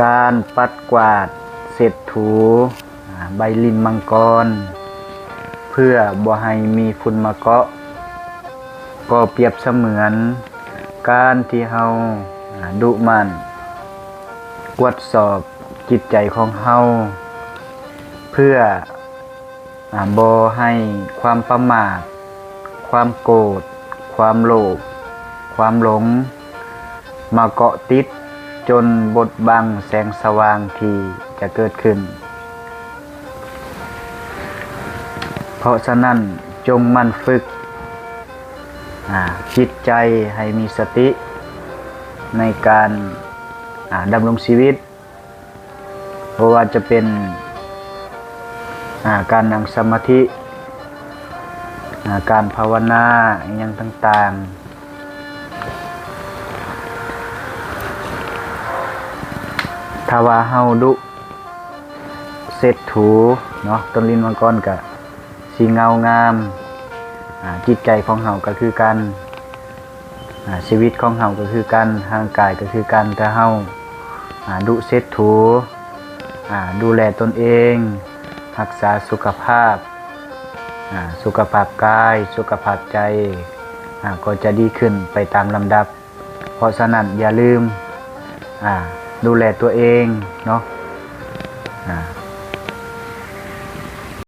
การปัดกวาดเสร็จถูใบลินมังกรเพื่อบ่ให้มีฝุ่นมาเกาะก็เปรียบเสมือนการที่เฮาดุมันตรวจสอบจิตใจของเฮาเพื่อบ่ให้ความประมาทความโกรธความโลภความหลงมาเกาะติดจนบดบังแสงสว่างที่จะเกิดขึ้นเพราะฉะนั้นจงมั่นฝึกจิตใจให้มีสติในการดำรงชีวิตเพราะว่าจะเป็นการนั่งสมาธิการภาวนาอย่างต่างๆถ้าว่าเฮาดุเสร็จถูเนาะต้นลิ้นมังกรก็สีเงางามจิตใจของเฮาก็คือกันชีวิตของเฮาก็คือกันร่างกายก็คือกันถ้าเฮาดุเสร็จถูดูแลตนเองรักษาสุขภาพกายสุขภาพใจก็จะดีขึ้นไปตามลำดับเพราะฉะนั้นอย่าลืมดูแลตัวเองเนาะ